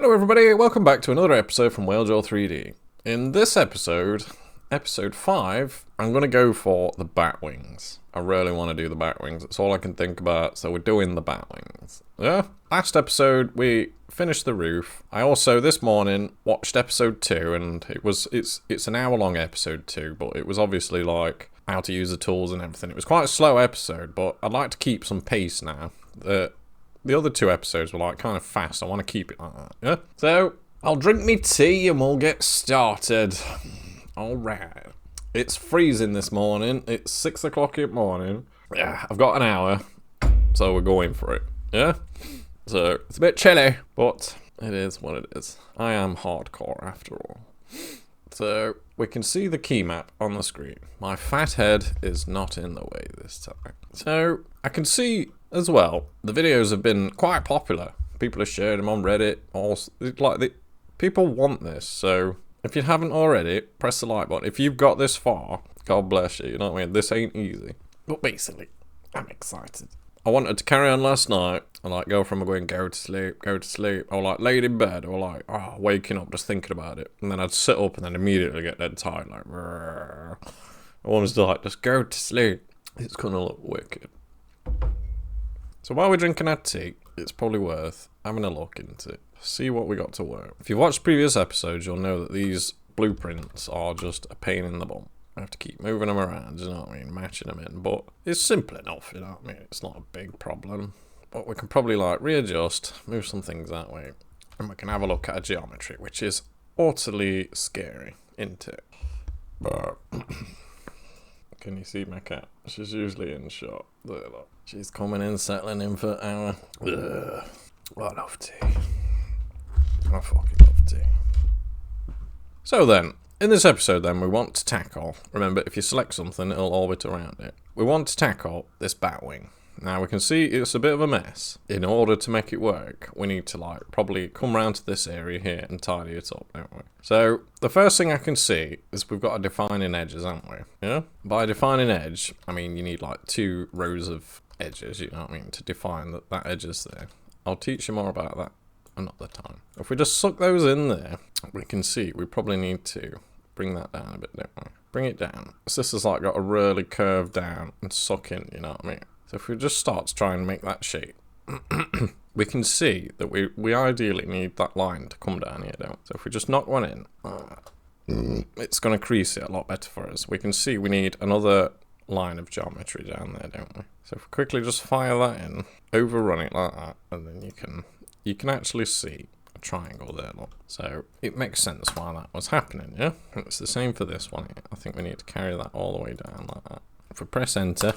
Hello everybody, welcome back to another episode from Whalejaw 3D. In this episode, episode 5, I'm going to go for the bat wings. I really want to do the bat wings, it's all I can think about, so we're doing the bat wings. Yeah, last episode we finished the roof. I also, this morning, watched episode 2, and it's an hour long episode 2, but it was obviously like how to use the tools and everything. It was quite a slow episode, but I'd like to keep some pace now. The other 2 episodes were like kind of fast. I want to keep it like that. Yeah. So I'll drink me tea and we'll get started. All right. It's freezing this morning. It's 6 o'clock in the morning. Yeah, I've got an hour, so we're going for it. Yeah. So it's a bit chilly, but it is what it is. I am hardcore after all. So we can see the key map on the screen. My fat head is not in the way this time. So I can see as well, the videos have been quite popular. People have shared them on Reddit. People want this, so if you haven't already, press the like button. If you've got this far, God bless you, you know what I mean? This ain't easy. But basically, I'm excited. I wanted to carry on last night, and like go from going go to sleep, or like laid in bed, or like waking up just thinking about it. And then I'd sit up and then immediately get dead tired, like I wanted to like just go to sleep. It's gonna look wicked. So while we're drinking our tea, it's probably worth having a look into it. See what we got to work. If you've watched previous episodes, you'll know that these blueprints are just a pain in the bum. I have to keep moving them around, you know what I mean, matching them in. But it's simple enough, you know what I mean. It's not a big problem. But we can probably like readjust, move some things that way. And we can have a look at a geometry, which is utterly scary, isn't it? But can you see my cat? She's usually in shot. There, look. She's coming in, settling in for an hour. Ugh. I love tea. I fucking love tea. So then, in this episode then, we want to tackle, remember, if you select something, it'll orbit around it. We want to tackle this bat wing. Now, we can see it's a bit of a mess. In order to make it work, we need to, like, probably come round to this area here and tidy it up, don't we? So, the first thing I can see is we've got a defining edges, haven't we? Yeah? By defining edge, I mean you need, like, 2 rows of edges, you know what I mean, to define that edge is there. I'll teach you more about that another time. If we just suck those in there, we can see we probably need to bring that down a bit, don't we? Bring it down. So this has like got a really curve down and suck in, you know what I mean? So if we just start to try and make that shape, we can see that we ideally need that line to come down here, don't we? So if we just knock one in, it's going to crease it a lot better for us. We can see we need another line of geometry down there, don't we? So if we quickly just fire that in, overrun it like that, and then you can actually see a triangle there, look. So it makes sense why that was happening, yeah? It's the same for this one here. I think we need to carry that all the way down like that. If we press enter,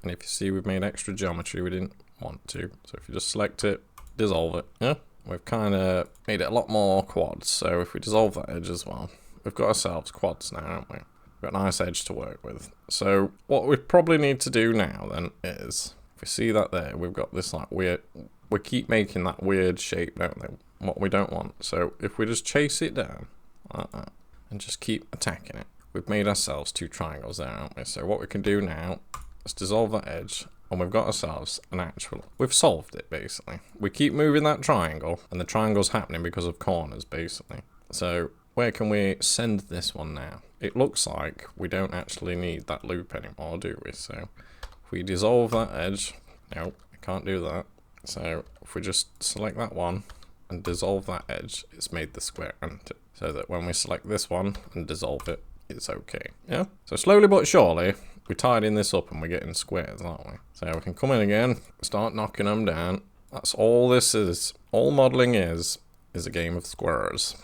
and if you see we've made extra geometry we didn't want to, so if you just select it, dissolve it, yeah? We've kind of made it a lot more quads, so if we dissolve that edge as well, we've got ourselves quads now, haven't we? We've got a nice edge to work with. So what we probably need to do now then is, if we see that there, we've got this like weird, we keep making that weird shape, don't we? What we don't want. So if we just chase it down like that and just keep attacking it, we've made ourselves 2 triangles there, haven't we? So what we can do now is dissolve that edge, and we've got ourselves an actual, we've solved it basically. We keep moving that triangle, and the triangle's happening because of corners basically. So where can we send this one now? It looks like we don't actually need that loop anymore, do we? So if we dissolve that edge, no, we can't do that. So if we just select that one and dissolve that edge, it's made the square, hasn't it? So that when we select this one and dissolve it, it's okay, yeah? So slowly but surely, we're tidying this up and we're getting squares, aren't we? So we can come in again, start knocking them down. That's all this is. All modelling is a game of squares.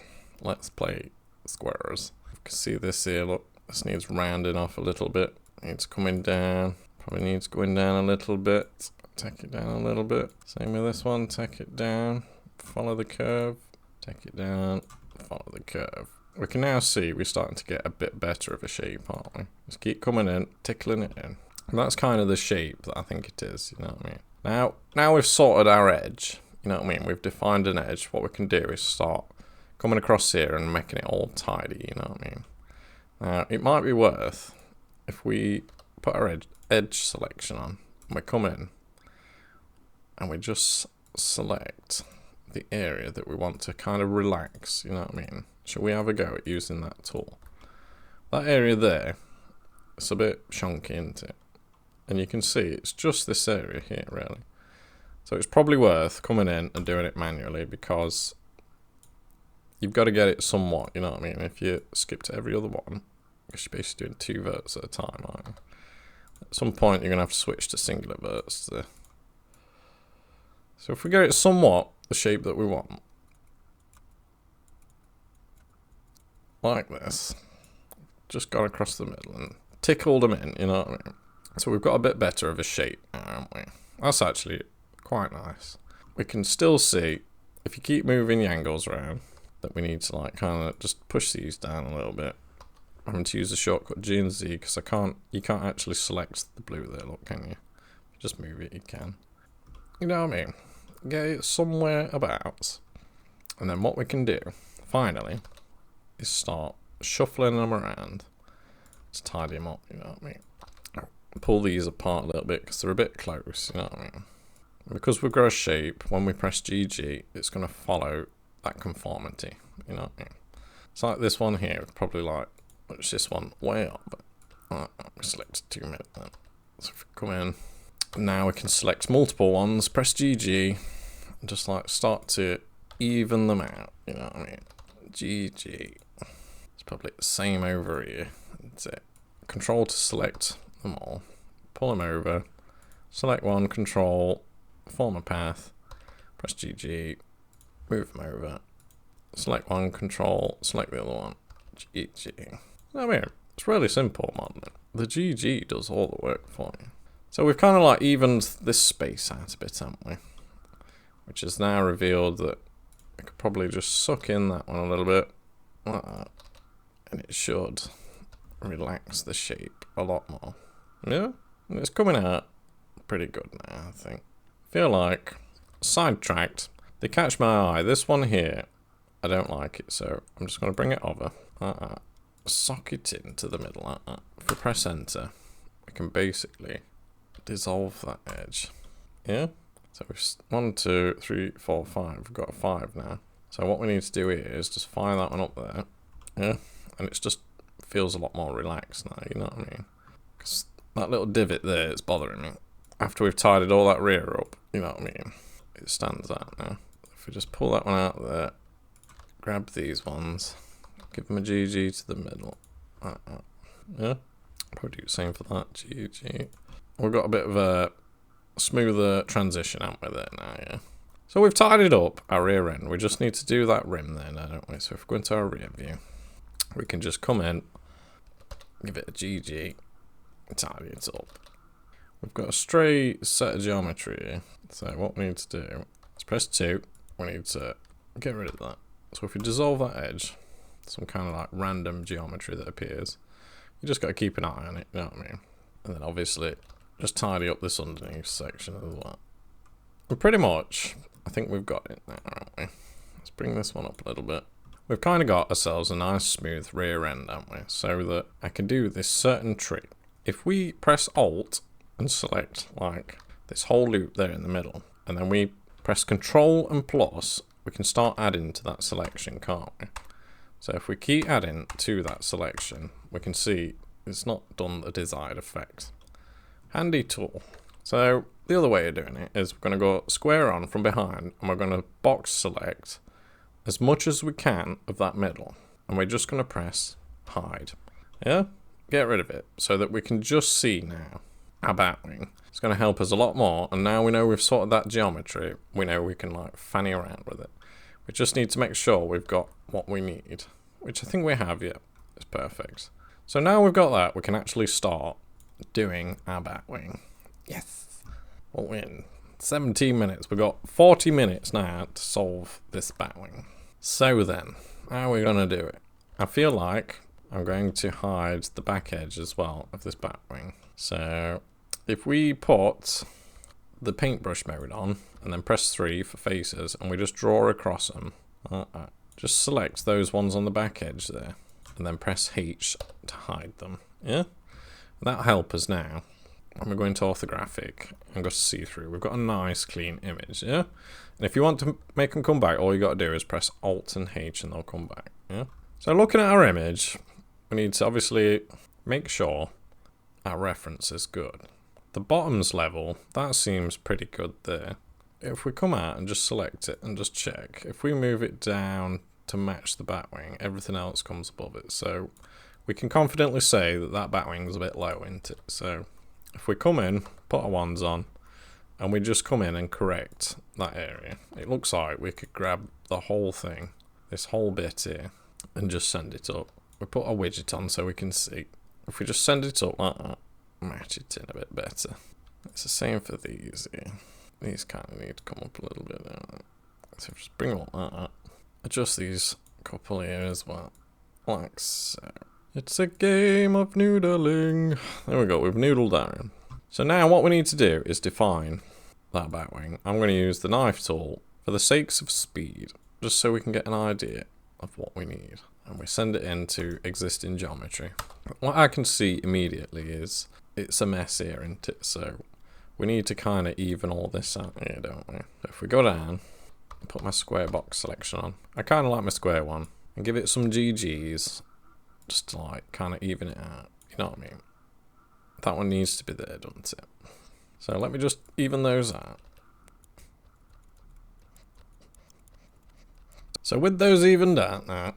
Let's play squares. You can see this here, look, this needs rounding off a little bit. Needs coming down, probably needs going down a little bit. Take it down a little bit. Same with this one, take it down, follow the curve, take it down, follow the curve. We can now see we're starting to get a bit better of a shape, aren't we? Just keep coming in, tickling it in. And that's kind of the shape that I think it is, you know what I mean? Now we've sorted our edge, you know what I mean? We've defined an edge. What we can do is start coming across here and making it all tidy, you know what I mean? Now, it might be worth, if we put our edge selection on, and we come in, and we just select the area that we want to kind of relax, you know what I mean? Shall we have a go at using that tool? That area there, it's a bit chunky, isn't it? And you can see it's just this area here, really. So it's probably worth coming in and doing it manually, because you've got to get it somewhat, you know what I mean? If you skip to every other one, because you're basically doing 2 verts at a time, aren't you? At some point, you're going to have to switch to singular verts. So if we get it somewhat the shape that we want, like this, just gone across the middle and tickled them in, you know what I mean? So we've got a bit better of a shape now, haven't we? That's actually quite nice. We can still see, if you keep moving the angles around, that we need to like kind of just push these down a little bit. I'm having to use the shortcut G and Z because you can't actually select the blue there, look, can you? If you just move it, you can. You know what I mean? Get it somewhere about. And then what we can do, finally, is start shuffling them around to tidy them up, you know what I mean? Pull these apart a little bit because they're a bit close, you know what I mean? Because we've got a shape, when we press GG, it's going to follow that conformity, you know what I mean? It's like this one here, probably like, push this one way up. We select 2 minutes then. So if we come in, now we can select multiple ones, press GG, and just like start to even them out, you know what I mean? GG. It's probably the same over here. That's it. Control to select them all. Pull them over. Select one, control, form a path, press GG, move them over. Select one, control, select the other one, GG. I mean, it's really simple, man. The GG does all the work for you. So we've kind of like evened this space out a bit, haven't we? Which has now revealed that we could probably just suck in that one a little bit, like that, and it should relax the shape a lot more. Yeah, and it's coming out pretty good now, I think. Feel like sidetracked. They catch my eye. This one here, I don't like it, so I'm just going to bring it over. Sock it into the middle. If we press enter, we can basically dissolve that edge. Yeah? So we've 1, 2, 3, 4, 5. We've got a 5 now. So what we need to do here is just fire that one up there. Yeah? And it's just feels a lot more relaxed now, you know what I mean? Because that little divot there is bothering me. After we've tidied all that rear up, you know what I mean? It stands out now. If we just pull that one out there, grab these ones, give them a GG to the middle. Yeah? Probably do the same for that. GG. We've got a bit of a smoother transition out with it now, yeah? So we've tidied up our rear end. We just need to do that rim there now, don't we? So if we go into our rear view, we can just come in, give it a GG, tidy it up. We've got a straight set of geometry here. So what we need to do is press 2. We need to get rid of that. So if we dissolve that edge, some kind of like random geometry that appears, you just got to keep an eye on it, you know what I mean? And then obviously just tidy up this underneath section as well. And pretty much, I think we've got it now, haven't we? Let's bring this one up a little bit. We've kind of got ourselves a nice smooth rear end, haven't we? So that I can do this certain trick. If we press Alt and select like this whole loop there in the middle, and then we press Control and plus, we can start adding to that selection, can't we? So if we keep adding to that selection, we can see it's not done the desired effect. Handy tool. So the other way of doing it is we're going to go square on from behind, and we're going to box select as much as we can of that middle, and we're just going to press hide. Yeah? Get rid of it so that we can just see now our batwing. It's going to help us a lot more, and now we know we've sorted that geometry, we know we can like fanny around with it. We just need to make sure we've got what we need, which I think we have, yeah. It's perfect. So now we've got that, we can actually start doing our batwing. Yes! We'll win. 17 minutes. We've got 40 minutes now to solve this batwing. So then, how are we going to do it? I feel like I'm going to hide the back edge as well of this batwing. So if we put the paintbrush mode on and then press 3 for faces and we just draw across them, just select those ones on the back edge there and then press H to hide them. Yeah? That'll help us now and we go into orthographic and go to see through, we've got a nice clean image, yeah? And if you want to make them come back, all you got to do is press Alt and H and they'll come back, yeah? So looking at our image, we need to obviously make sure our reference is good. The bottoms level, that seems pretty good there. If we come out and just select it and just check, if we move it down to match the batwing, everything else comes above it. So we can confidently say that that batwing is a bit low, isn't it? So if we come in, put our ones on, and we just come in and correct that area, it looks like we could grab the whole thing, this whole bit here, and just send it up. We put our widget on so we can see. If we just send it up like that, match it in a bit better. It's the same for these here. These kind of need to come up a little bit. So just bring all that up. Adjust these couple here as well. Like so. It's a game of noodling. There we go, we've noodled down. So now what we need to do is define that batwing. I'm going to use the knife tool for the sakes of speed, just so we can get an idea of what we need. And we send it into existing geometry. What I can see immediately is it's a mess here, isn't it? So we need to kind of even all this out here, don't we? So if we go down, put my square box selection on. I kind of like my square one. And give it some GGs, just to like kind of even it out. You know what I mean? That one needs to be there, doesn't it? So let me just even those out. So with those evened out now,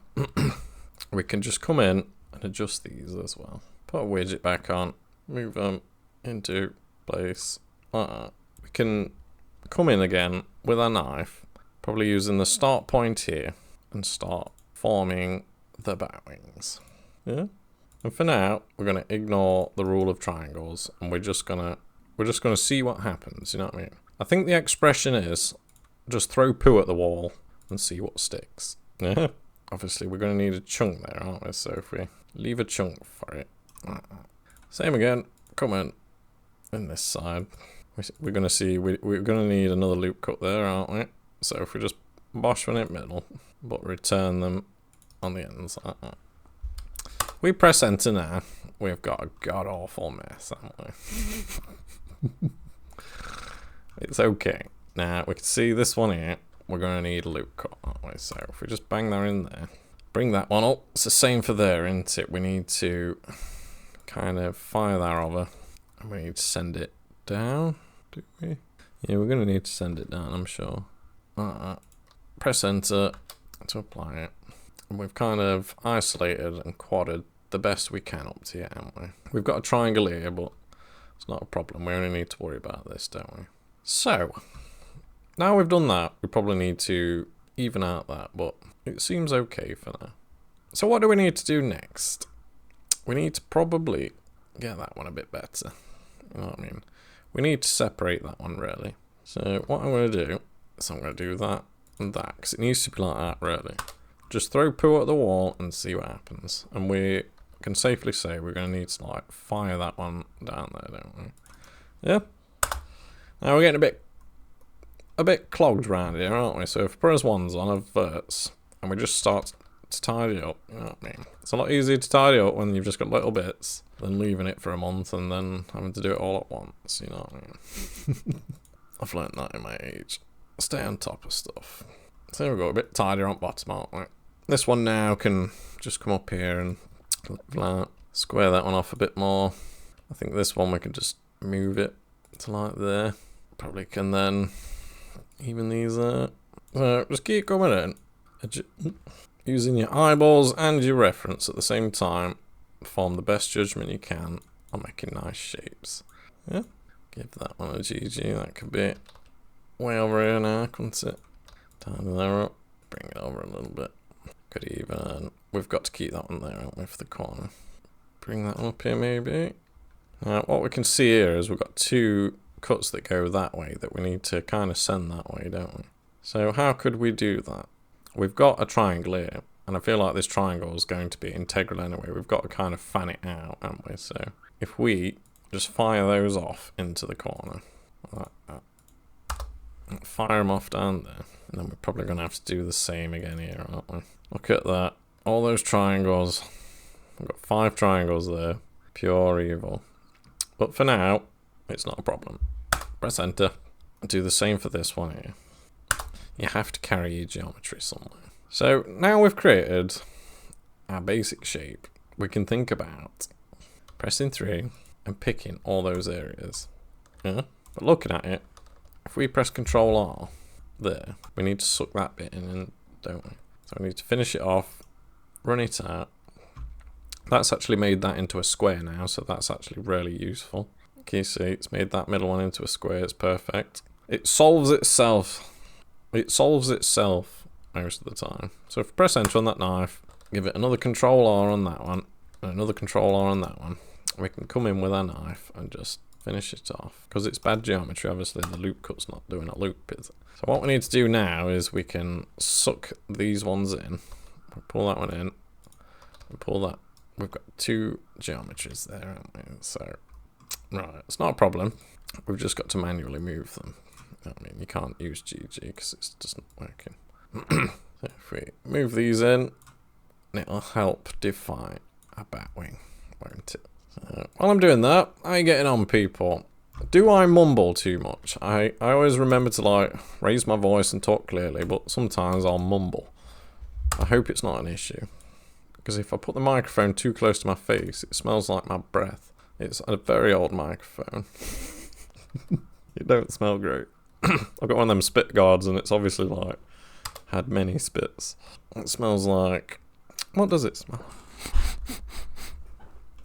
we can just come in and adjust these as well. Put a widget back on, move them into place like that. We can come in again with our knife, probably using the start point here, and start forming the batwings. Yeah. And for now, we're gonna ignore the rule of triangles, and we're just gonna see what happens. You know what I mean? I think the expression is just throw poo at the wall and see what sticks. Yeah. Obviously, we're gonna need a chunk there, aren't we? So if we leave a chunk for it, same again. Come in this side. We're gonna see we're gonna need another loop cut there, aren't we? So if we just bosh one in the middle, but return them on the ends like that. We press enter now. We've got a god awful mess, haven't we? It's okay. Now we can see this one here. We're gonna need a loop cut, aren't we? So if we just bang that in there, bring that one up. It's the same for there, isn't it? We need to kind of fire that over, and we need to send it down. Do we? Yeah, we're gonna need to send it down, I'm sure. Press enter to apply it. And we've kind of isolated and quadded the best we can up to here, haven't we? We've got a triangle here, but it's not a problem. We only need to worry about this, don't we? So, now we've done that, we probably need to even out that, but it seems okay for now. So what do we need to do next? We need to probably get that one a bit better. You know what I mean? We need to separate that one, really. So what I'm going to do is I'm going to do that and that, because it needs to be like that, really. Just throw poo at the wall and see what happens. And we can safely say we're going to need to like fire that one down there, don't we? Yeah. Now we're getting a bit clogged around here, aren't we? So if we press ones on of verts and we just start to tidy up, you know what I mean? It's a lot easier to tidy up when you've just got little bits than leaving it for a month and then having to do it all at once, you know what I mean? I've learnt that in my age. Stay on top of stuff. So there we go, a bit tidier on bottom, aren't we? This one now can just come up here and square that one off a bit more. I think this one we can just move it to like there. Probably can then even these out. So just keep coming in. Using your eyeballs and your reference at the same time. Form the best judgment you can on making nice shapes. Yeah. Give that one a GG. That could be way over here now, couldn't it? Tidy that up. Bring it over a little bit. Could even, we've got to keep that one there, haven't we, for the corner. Bring that one up here maybe. Now what we can see here is we've got two cuts that go that way that we need to kind of send that way, don't we? So how could we do that? We've got a triangle here, and I feel like this triangle is going to be integral anyway. We've got to kind of fan it out, haven't we? So if we just fire those off into the corner, like that. Fire them off down there. And then we're probably going to have to do the same again here, aren't we? Look at that. All those triangles. We've got 5 triangles there. Pure evil. But for now, It's not a problem. Press enter. Do the same for this one here. You have to carry your geometry somewhere. So now we've created our basic shape, we can think about pressing through and picking all those areas. Yeah? But looking at it, if we press Control R there, we need to suck that bit in, don't we? So we need to finish it off, run it out. That's actually made that into a square now, so that's actually really useful. Can you see it's made that middle one into a square? It's perfect. It solves itself. It solves itself most of the time. So if we press enter on that knife, give it another Control R on that one, and another Control R on that one, we can come in with our knife and just finish it off. Because it's bad geometry, obviously the loop cut's not doing a loop, is it? So what we need to do now is we can suck these ones in. We pull that one in, and pull that. We've got two geometries there, haven't we? So, right, it's not a problem. We've just got to manually move them. I mean, you can't use GG because it's just not working. So if we move these in, it'll help define a batwing, won't it? So while I'm doing that, how are you getting on, people? Do I mumble too much? I always remember to like raise my voice and talk clearly, but sometimes I'll mumble. I hope it's not an issue. Because if I put the microphone too close to my face, it smells like my breath. It's a very old microphone. It don't smell great. I've got one of them spit guards and it's obviously like had many spits. It smells like... What does it smell?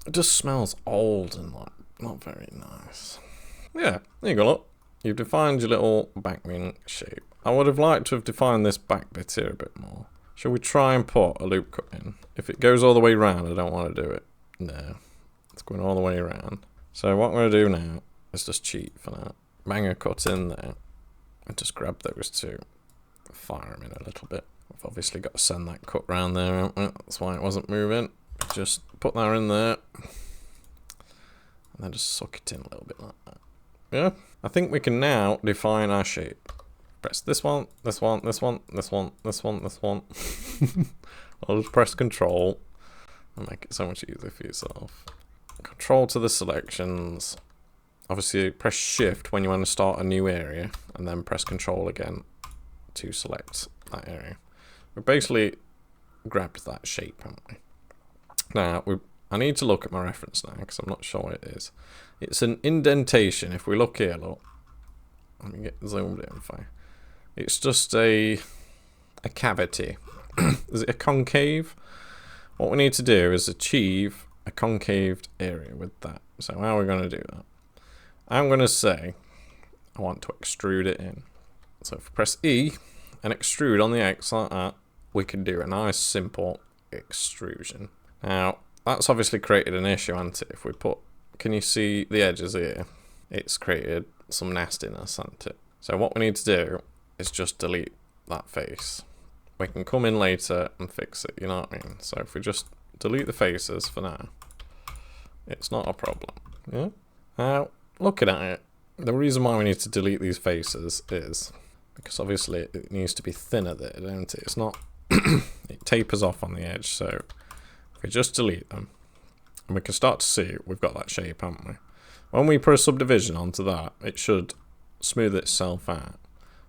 It just smells old and like not very nice. Yeah, there you go, look. You've defined your little backwing shape. I would have liked to have defined this back bit here a bit more. Shall we try and put a loop cut in? If it goes all the way around, I don't want to do it. No, it's going all the way around. So what I'm going to do now is just cheat for now. Bang a cut in there and just grab those two. Fire them in a little bit. We've obviously got to send that cut round there, haven't we? That's why it wasn't moving. Just put that in there. And then just suck it in a little bit like that. Yeah? I think we can now define our shape. Press this one, this one, this one, this one, this one, this one. I'll just press Control and make it so much easier for yourself. Control to the selections. Obviously, press Shift when you want to start a new area, and then press Control again to select that area. We basically grabbed that shape, haven't we? Now, I need to look at my reference now because I'm not sure what it is. It's an indentation. If we look here, look. Let me get zoomed in for you. It's just a cavity. Is it a concave? What we need to do is achieve a concaved area with that. So how are we going to do that? I'm going to say I want to extrude it in. So if we press E and extrude on the X like that, we can do a nice simple extrusion. Now that's obviously created an issue, hasn't it? If we put, can you see the edges here? It's created some nastiness, hasn't it? So what we need to do is just delete that face. We can come in later and fix it, you know what I mean? So if we just delete the faces for now, it's not a problem. Yeah. Now, looking at it, the reason why we need to delete these faces is because obviously it needs to be thinner there, don't it? It's not, it tapers off on the edge, so if we just delete them, and we can start to see we've got that shape, haven't we? When we put a subdivision onto that, it should smooth itself out.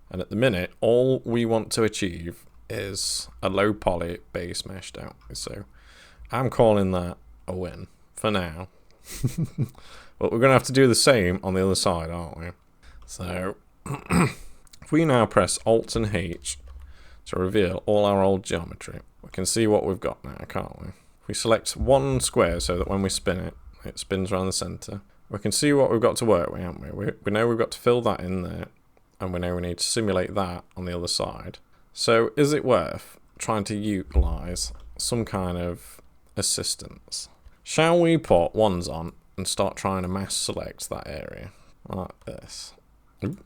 And at the minute, all we want to achieve is a low poly base mesh, don't we? So I'm calling that a win for now. But we're going to have to do the same on the other side, aren't we? So if we now press Alt and H to reveal all our old geometry, we can see what we've got now, can't we? If we select one square so that when we spin it, it spins around the center, we can see what we've got to work with, haven't we? We know we've got to fill that in there, and we know we need to simulate that on the other side. So is it worth trying to utilize some kind of assistance? Shall we put ones on and start trying to mass select that area like this? You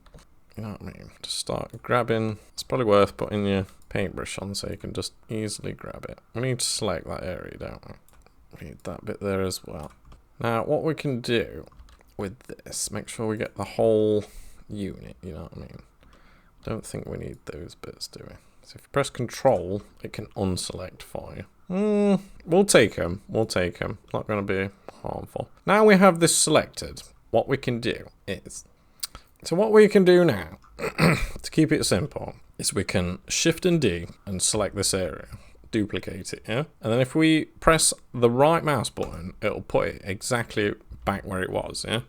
know what I mean? Just start grabbing. It's probably worth putting your paintbrush on so you can just easily grab it. We need to select that area, don't we? We need that bit there as well. Now what we can do with this, make sure we get the whole unit, you know what I mean? Don't think we need those bits, do we? So if you press Control, it can unselect for you. We'll take them. We'll take them. Not going to be harmful. Now we have this selected. what we can do is... So what we can do now, to keep it simple, is we can Shift and D and select this area. Duplicate it, yeah? And then if we press the right mouse button, it'll put it exactly back where it was, yeah?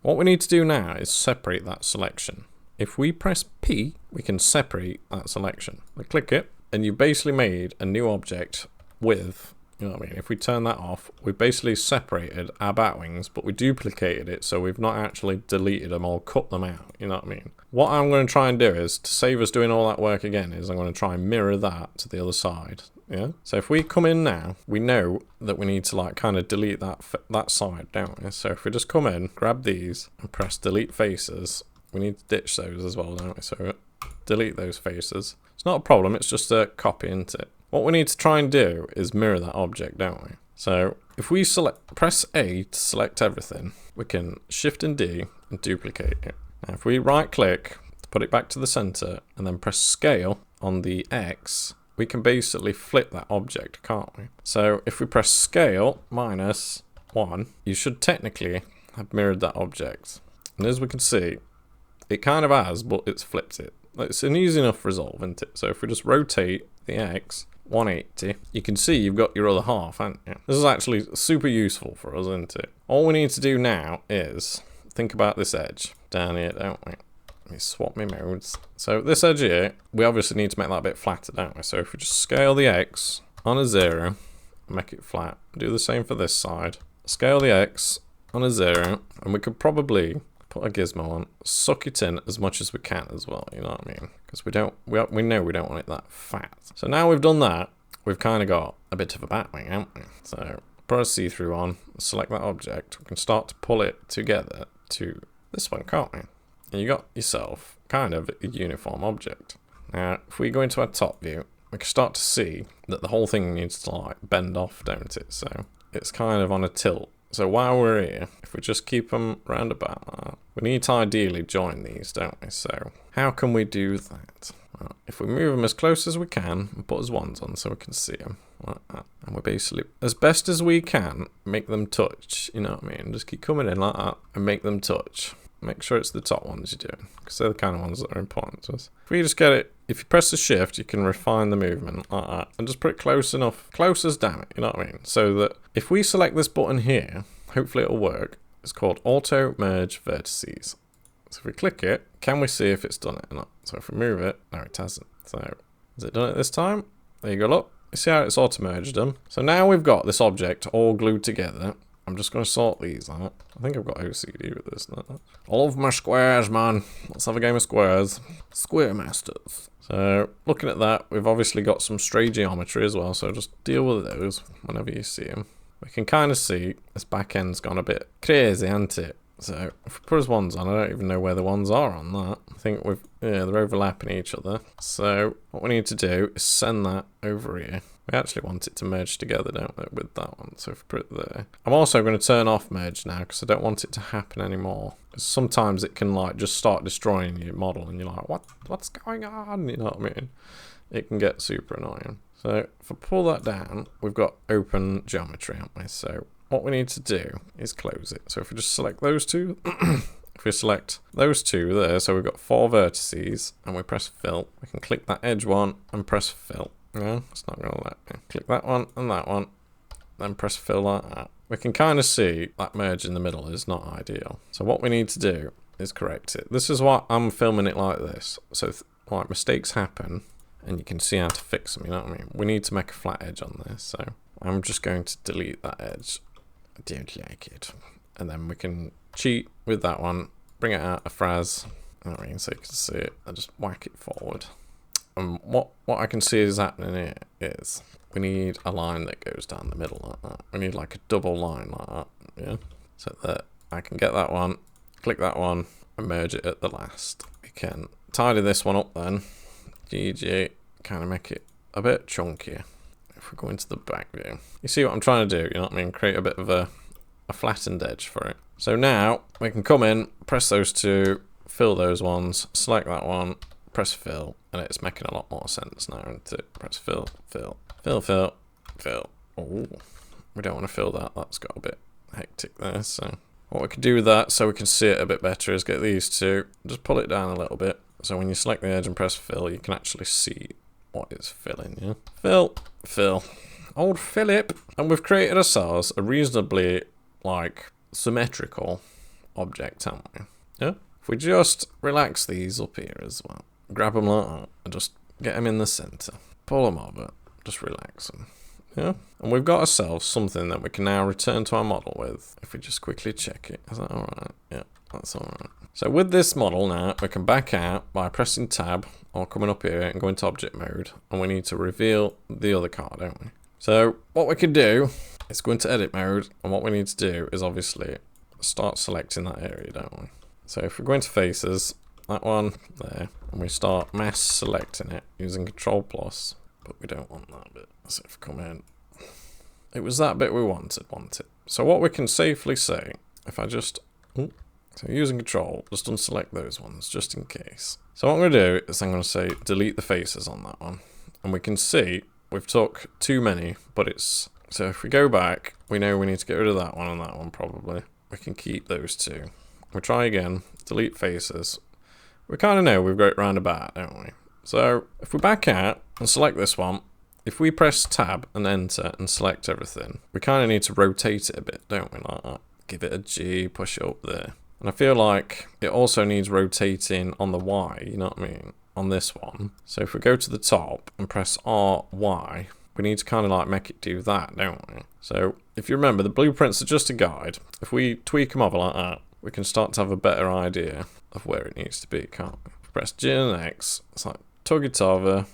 What we need to do now is separate that selection. If we press P, we can separate that selection. We click it, and you basically made a new object with, you know what I mean? If we turn that off, we basically separated our bat wings, but we duplicated it, so we've not actually deleted them or cut them out, you know what I mean? What I'm going to try and do is, to save us doing all that work again, is I'm going to try and mirror that to the other side. Yeah. So if we come in now, we know that we need to like kind of delete that side, don't we? So if we just come in, grab these and press delete faces, we need to ditch those as well, don't we? So delete those faces. It's not a problem. It's just a copy into it. What we need to try and do is mirror that object, don't we? So if we press A to select everything, we can Shift and D and duplicate it. Now if we right click to put it back to the center and then press scale on the X, we can basically flip that object, can't we? So if we press scale -1, you should technically have mirrored that object. And as we can see, it kind of has, but it's flipped it. It's an easy enough resolve, isn't it? So if we just rotate the X 180, you can see you've got your other half, haven't you? This is actually super useful for us, isn't it? All we need to do now is think about this edge down here, don't we? Let me swap my modes. So this edge here, we obviously need to make that a bit flatter, don't we? So if we just scale the X on a 0, make it flat. Do the same for this side. Scale the X on a 0, and we could probably put a gizmo on, suck it in as much as we can as well, you know what I mean? Because we know we don't want it that fat. So now we've done that, we've kind of got a bit of a batwing, haven't we? So put a see-through on, select that object, we can start to pull it together to this one, can't we? And you got yourself kind of a uniform object. Now, if we go into our top view, we can start to see that the whole thing needs to like bend off, don't it? So it's kind of on a tilt. So while we're here, if we just keep them round about that, we need to ideally join these, don't we? So how can we do that? Well, if we move them as close as we can and put as ones on so we can see them, like that. And we basically, as best as we can, make them touch, you know what I mean? Just keep coming in like that and make them touch. Make sure it's the top ones you're doing, because they're the kind of ones that are important to us. If we just get it, if you press the shift, you can refine the movement like that, and just put it close enough, close as damn it, you know what I mean? So that if we select this button here, hopefully it'll work. It's called Auto Merge Vertices. So if we click it, can we see if it's done it or not? So if we move it, no it hasn't. So has it done it this time? There you go, look. You see how it's auto merged them? So now we've got this object all glued together. I'm just going to sort these out. I think I've got OCD with this now. I love my squares, man. Let's have a game of squares. Square Masters. So, looking at that, we've obviously got some stray geometry as well, so just deal with those whenever you see them. We can kind of see this back end's gone a bit crazy, hasn't it? So, if we put as ones on, I don't even know where the ones are on that. I think they're overlapping each other. So, what we need to do is send that over here. We actually want it to merge together, don't we, with that one. So if we put it there. I'm also going to turn off merge now because I don't want it to happen anymore. Because sometimes it can like just start destroying your model and you're like, what's going on? You know what I mean? It can get super annoying. So if I pull that down, we've got open geometry, haven't we? So what we need to do is close it. So if we just select those two, if we select those two there, so we've got 4 vertices and we press fill, we can click that edge one and press fill. No, it's not going to let me. Click that one and that one, then press fill like that. We can kind of see that merge in the middle is not ideal. So what we need to do is correct it. This is why I'm filming it like this. So like mistakes happen and you can see how to fix them, you know what I mean? We need to make a flat edge on this. So I'm just going to delete that edge. I don't like it. And then we can cheat with that one, bring it out a fraz. I mean, so you can see it. I just whack it forward. And what I can see is happening here is we need a line that goes down the middle like that. We need like a double line like that, yeah? So that I can get that one, click that one, and merge it at the last. We can tidy this one up then. GG, kind of make it a bit chunkier. If we go into the back view. You see what I'm trying to do, you know what I mean? Create a bit of a flattened edge for it. So now we can come in, press those two, fill those ones, select that one, press fill, and it's making a lot more sense now, isn't it? Press fill, fill, fill, fill, fill. Oh, we don't want to fill that. That's got a bit hectic there. So What we can do with that so we can see it a bit better is get these two, just pull it down a little bit. So when you select the edge and press fill, you can actually see what it's filling, yeah? Fill. Old Philip. And we've created ourselves a reasonably, like, symmetrical object, haven't we? Yeah? If we just relax these up here as well, grab them like that, and just get them in the centre. Pull them over, just relax them. Yeah? And we've got ourselves something that we can now return to our model with. If we just quickly check it. Is that alright? Yeah, that's alright. So with this model now, we can back out by pressing tab or coming up here and go into object mode. And we need to reveal the other car, don't we? So what we can do is go into edit mode. And what we need to do is obviously start selecting that area, don't we? So if we go into faces, that one there, and we start mass selecting it using Control+. But we don't want that bit. So if we come in, it was that bit we wanted. So what we can safely say, if I just, so using Control, just unselect those ones, just in case. So what I'm going to do is I'm going to say delete the faces on that one. And we can see we've took too many, but it's, so if we go back, we know we need to get rid of that one and that one probably. We can keep those two. We try again, delete faces. We kind of know we've got it round about, don't we? So if we back out and select this one, if we press tab and enter and select everything, we kind of need to rotate it a bit, don't we? Like that. Give it a G, push it up there. And I feel like it also needs rotating on the Y, you know what I mean? On this one. So if we go to the top and press RY, we need to kind of like make it do that, don't we? So if you remember, the blueprints are just a guide. If we tweak them over like that, we can start to have a better idea of where it needs to be, can't we? Press G and X, it's like tug it over,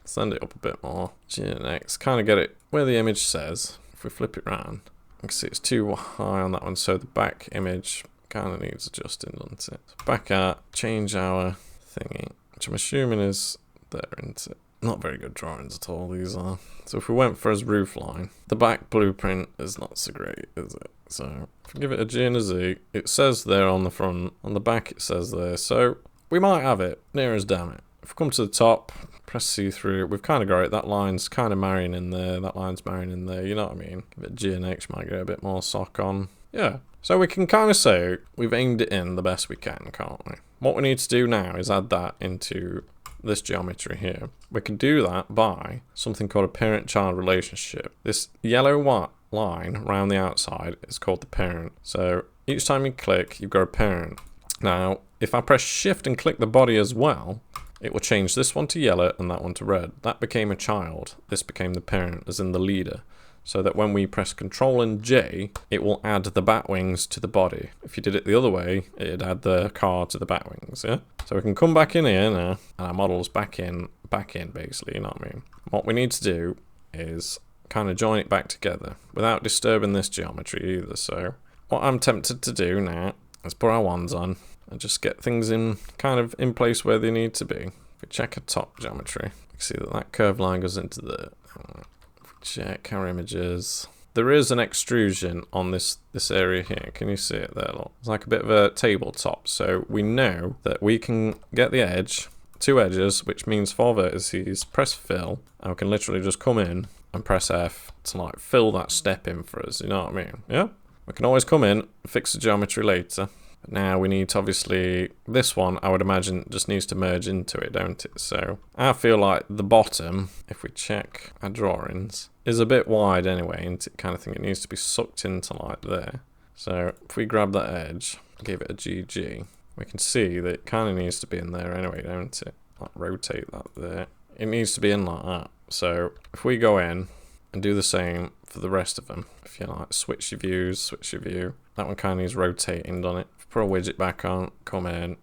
send it up a bit more, G and X, kind of get it where the image says. If we flip it around, you can see it's too high on that one, so the back image kind of needs adjusting, doesn't it? So back out, change our thingy, which I'm assuming is there, isn't it? Not very good drawings at all, these are. So if we went for his roof line, the back blueprint is not so great, is it? So if we give it a G and a Z, it says there on the front, on the back it says there, so we might have it, near as damn it. If we come to the top, press see through, we've kind of got it, that line's kind of marrying in there, that line's marrying in there, you know what I mean? Give it G and X, might get a bit more sock on. Yeah, so we can kind of say we've aimed it in the best we can, can't we? What we need to do now is add that into this geometry here. We can do that by something called a parent-child relationship. This yellow line around the outside is called the parent. So each time you click, you've got a parent. Now, if I press shift and click the body as well, it will change this one to yellow and that one to red. That became a child. This became the parent, as in the leader. So that when we press Control and J, it will add the bat wings to the body. If you did it the other way, it'd add the car to the bat wings, yeah? So we can come back in here now, and our model's back in basically, you know what I mean? What we need to do is kind of join it back together without disturbing this geometry either. So what I'm tempted to do now is put our wands on and just get things in kind of in place where they need to be. If we check a top geometry, you can see that that curved line goes into the... Check our images. There is an extrusion on this area here. Can you see it there? Look. It's like a bit of a tabletop. So we know that we can get the edge, two edges, which means 4 vertices, press fill, and we can literally just come in and press F to like fill that step in for us. You know what I mean? Yeah? We can always come in, fix the geometry later. But now we need to obviously, this one I would imagine just needs to merge into it, don't it? So I feel like the bottom, if we check our drawings, is a bit wide anyway, and it kind of think it needs to be sucked into like there. So if we grab that edge, give it a GG, we can see that it kind of needs to be in there anyway, don't it? Like rotate that there. It needs to be in like that. So if we go in and do the same for the rest of them, if you like, switch your views, switch your view. That one kind of needs rotating, doesn't it? Put a widget back on, come in,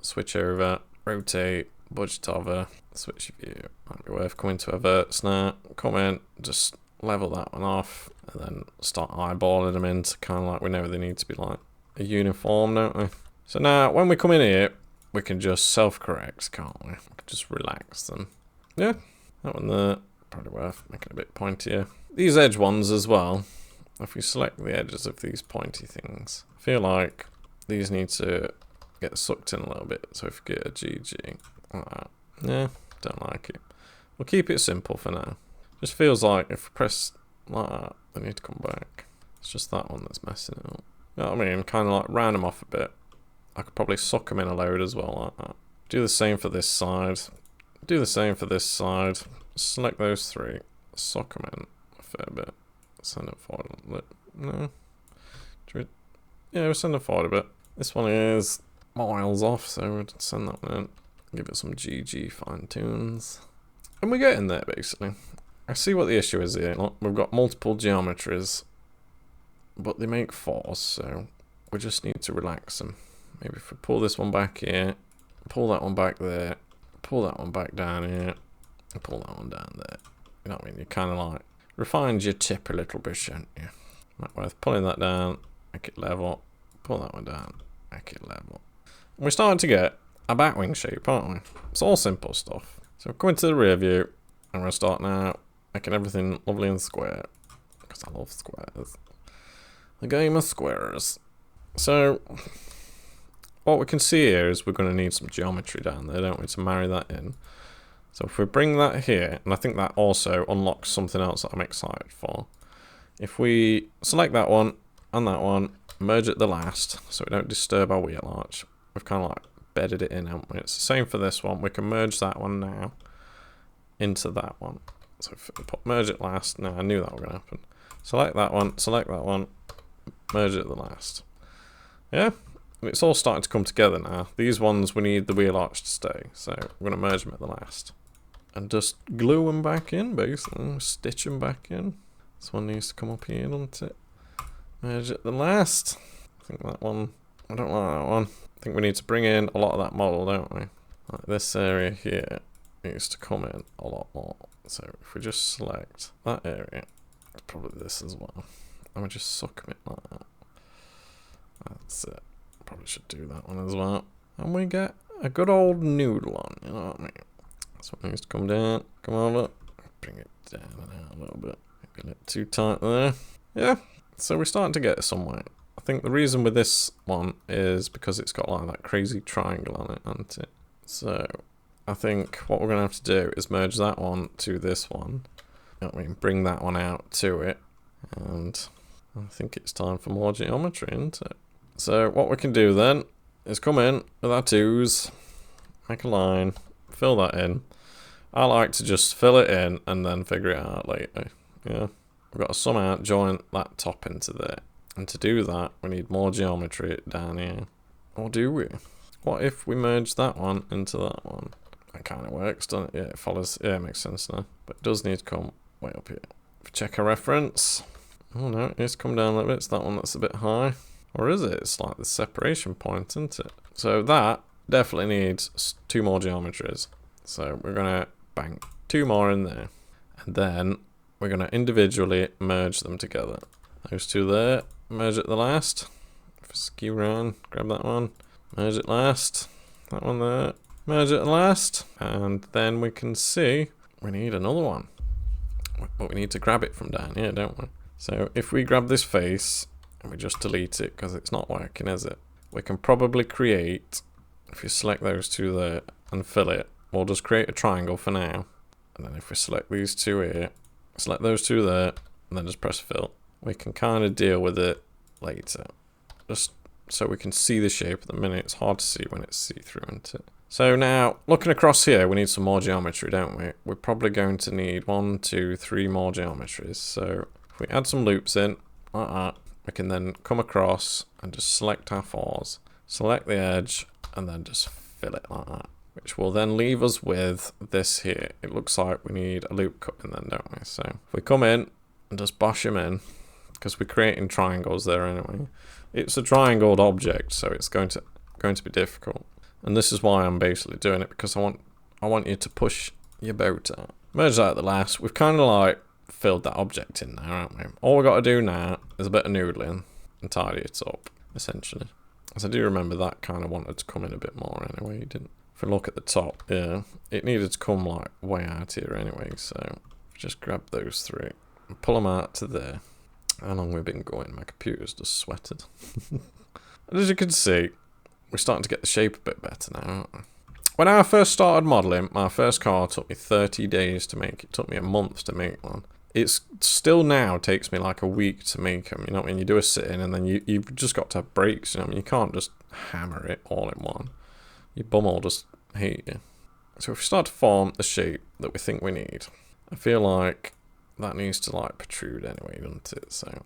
switch over, rotate, budget over, switch your view. Might be worth coming to a verts now, come in, just level that one off, and then start eyeballing them into kind of like we know they need to be like a uniform, don't we? So now when we come in here, we can just self-correct, can't we? We can just relax them. Yeah, that one there, probably worth making a bit pointier. These edge ones as well, if we select the edges of these pointy things, I feel like these need to get sucked in a little bit. So if we get a GG, like that. Yeah, don't like it. We'll keep it simple for now. Just feels like if we press like that, they need to come back. It's just that one that's messing it up. You know what I mean? Kind of like round them off a bit. I could probably suck them in a load as well like that. Do the same for this side. Do the same for this side. Select those three. Suck them in a fair bit. Send it forward a bit. No. Yeah, we'll send it forward a bit. This one is miles off, so we'll send that one in. Give it some GG fine tunes. And we get in there, basically. I see what the issue is here. Look, we've got multiple geometries, but they make fours, so we just need to relax them. Maybe if we pull this one back here, pull that one back there, pull that one back down here, and pull that one down there. You know what I mean? You kind of like refined your tip a little bit, shouldn't you? Not worth pulling that down, make it level, pull that one down, make it level. And we're starting to get a batwing shape, aren't we? It's all simple stuff. So we're going to the rear view, and we're going to start now making everything lovely and square. Because I love squares. The game of squares. So, what we can see here is we're going to need some geometry down there, don't we, to marry that in. So if we bring that here, and I think that also unlocks something else that I'm excited for. If we select that one, and that one, merge at the last, so we don't disturb our wheel arch. We've kind of like bedded it in, haven't we? It's the same for this one. We can merge that one now into that one. So if we put merge at last, now I knew that was going to happen. Select that one, merge it at the last. Yeah, and it's all starting to come together now. These ones we need the wheel arch to stay, so we're going to merge them at the last. And just glue them back in, basically. Stitch them back in. This one needs to come up here, doesn't it? Merge at the last. I think that one, I don't like that one. I think we need to bring in a lot of that model, don't we? Like this area here needs to come in a lot more. So if we just select that area, probably this as well, and we just suck them in like that. That's it. Probably should do that one as well. And we get a good old noodle on, you know what I mean? This one needs to come down, come over, bring it down and out a little bit. Maybe a little too tight there. Yeah, so we're starting to get somewhere. I think the reason with this one is because it's got like that crazy triangle on it, hasn't it? So I think what we're going to have to do is merge that one to this one. You know what I mean? Bring that one out to it. And I think it's time for more geometry, isn't it? So what we can do then is come in with our twos, make a line, fill that in. I like to just fill it in and then figure it out later. Yeah, we've got to somehow join that top into there. And to do that, we need more geometry down here. Or do we? What if we merge that one into that one? That kind of works, doesn't it? Yeah, it follows. Yeah, it makes sense now. But it does need to come way up here. If we check a reference. Oh no, it needs to come down a little bit. It's that one that's a bit high. Or is it? It's like the separation point, isn't it? So that definitely needs 2 more geometries. So we're going to bang 2 more in there. And then we're going to individually merge them together. Those 2 there. Merge at the last. Ski around, grab that one. Merge it last. That one there. Merge it last. And then we can see we need another one. But we need to grab it from down here, don't we? So if we grab this face and we just delete it because it's not working, is it? We can probably create, if you select those 2 there and fill it, we'll just create a triangle for now. And then if we select these 2 here, select those 2 there, and then just press fill. We can kind of deal with it later. Just so we can see the shape at the minute. It's hard to see when it's see-through, isn't it? So now, looking across here, we need some more geometry, don't we? We're probably going to need 1, 2, 3 more geometries. So if we add some loops in, like that, we can then come across and just select our 4s. Select the edge, and then just fill it like that. Which will then leave us with this here. It looks like we need a loop cut in then, don't we? So if we come in and just bash them in, because we're creating triangles there anyway. It's a triangled object, so it's going to be difficult. And this is why I'm basically doing it, because I want you to push your boat out. Merge that at the last. We've kind of like filled that object in there, haven't we? All we've got to do now is a bit of noodling and tidy it up, essentially. As I do remember that kind of wanted to come in a bit more anyway, didn't. If we look at the top, yeah, it needed to come like way out here anyway, so just grab those 3 and pull them out to there. How long we've been going, my computer's just sweated. And as you can see, we're starting to get the shape a bit better now, aren't we? When I first started modelling, my first car took me 30 days to make. It took me a month to make one. It's still now takes me like a week to make them. You know what I mean? You do a sit-in and then you've just got to have breaks. You know what I mean? You can't just hammer it all in one. Your bum will just hate you. So if we start to form the shape that we think we need, I feel like that needs to like protrude anyway, doesn't it? So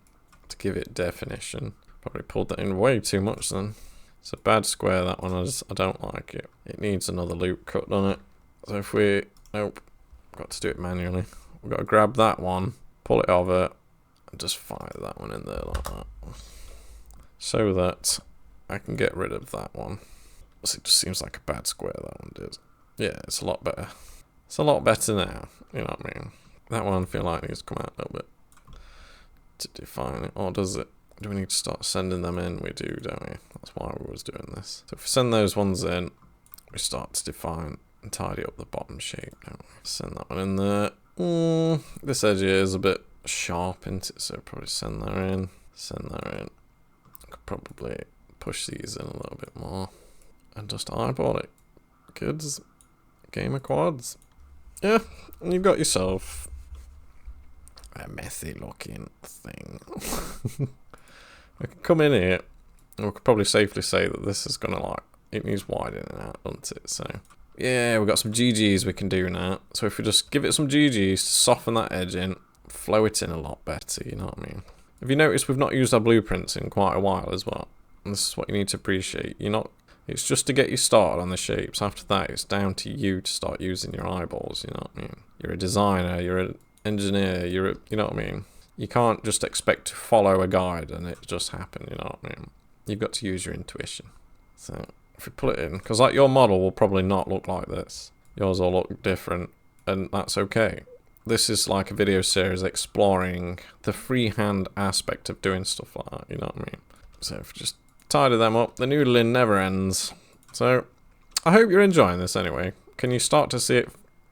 to give it definition, probably pulled that in way too much then. It's a bad square, that one. I don't like it. It needs another loop cut on it. So if we... Nope. Got to do it manually. We've got to grab that one, pull it over, and just fire that one in there like that. So that I can get rid of that one. So it just seems like a bad square, that one does. Yeah, it's a lot better. It's a lot better now. You know what I mean? That one I feel like needs to come out a little bit to define it. Or does it? Do we need to start sending them in? We do, don't we? That's why we was doing this. So if we send those ones in, we start to define and tidy up the bottom shape, don't we? Send that one in there. This edge here is a bit sharp, isn't it? So probably send that in. Send that in. Could probably push these in a little bit more. And just eyeball it. Kids. Game of quads. Yeah, and you've got yourself a messy looking thing. We can come in here, and we could probably safely say that this is gonna like, it needs widening out, doesn't it? So yeah, we've got some GGs we can do now. So if we just give it some GGs to soften that edge in, flow it in a lot better, you know what I mean? Have you noticed we've not used our blueprints in quite a while as well? And this is what you need to appreciate. It's just to get you started on the shapes. After that, it's down to you to start using your eyeballs, you know what I mean? You're a designer, you're an engineer, you know what I mean? You can't just expect to follow a guide and it just happen, you know what I mean? You've got to use your intuition. So if we pull it in, because like your model will probably not look like this. Yours will look different, and that's okay. This is like a video series exploring the freehand aspect of doing stuff like that, you know what I mean? So if we just tidy them up, the noodling never ends. So I hope you're enjoying this anyway. Can you start to see it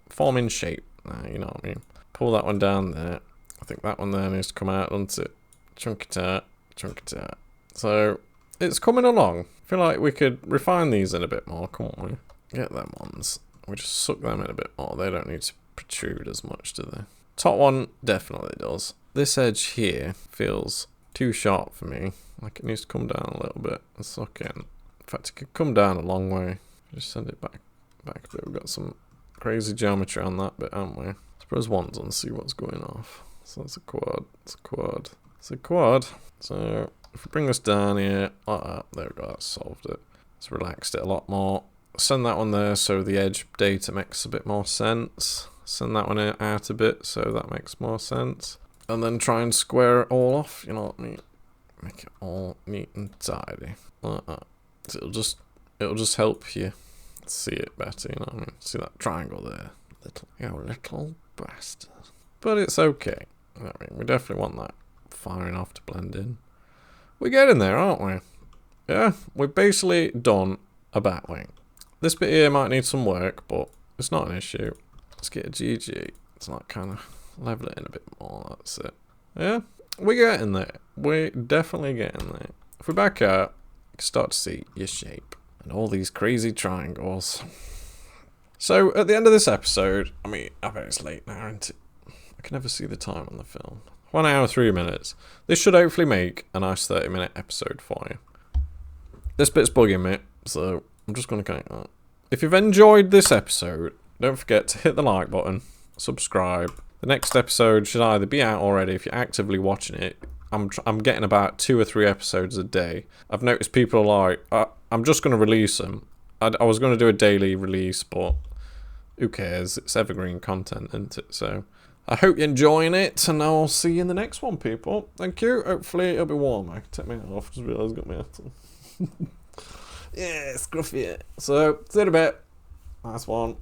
form in shape now, you know what I mean? Pull that one down there. I think that one there needs to come out, doesn't it? Chunk it out, chunk it out. So it's coming along. I feel like we could refine these in a bit more, can't we? Get them ones. We just suck them in a bit more. They don't need to protrude as much, do they? Top one definitely does. This edge here feels too sharp for me. Like it needs to come down a little bit and suck in. In fact, it could come down a long way. Just send it back a bit. We've got some crazy geometry on that bit, haven't we? Suppose one's on, see what's going off. So that's a quad. It's a quad. It's a quad. So if we bring this down here, like that, there we go, that's solved it. It's relaxed it a lot more. Send that one there so the edge data makes a bit more sense. Send that one out a bit so that makes more sense. And then try and square it all off, you know what I mean? Make it all neat and tidy. Like that. So it'll just help you see it better, you know what I mean? See that triangle there? Little bastard. But it's okay. I mean, we definitely want that firing off to blend in. We're getting there, aren't we? Yeah, we've basically done a bat wing. This bit here might need some work, but it's not an issue. Let's get a GG. It's like kind of level it in a bit more, that's it. Yeah, we're getting there. We're definitely getting there. If we back out, you can start to see your shape and all these crazy triangles. So, at the end of this episode, I mean, I bet it's late now, isn't it? I can never see the time on the film. 1 hour, 3 minutes. This should hopefully make a nice 30-minute episode for you. This bit's bugging me, so I'm just going to count that. If you've enjoyed this episode, don't forget to hit the like button, subscribe. The next episode should either be out already if you're actively watching it. I'm getting about 2 or 3 episodes a day. I've noticed people are like, I'm just going to release them. I was going to do a daily release, but who cares? It's evergreen content, isn't it? So I hope you're enjoying it, and I'll see you in the next one, people. Thank you. Hopefully it'll be warmer. Take me off. Just realised I got my hat on. Yeah, scruffy. So, see you in a bit. Nice one.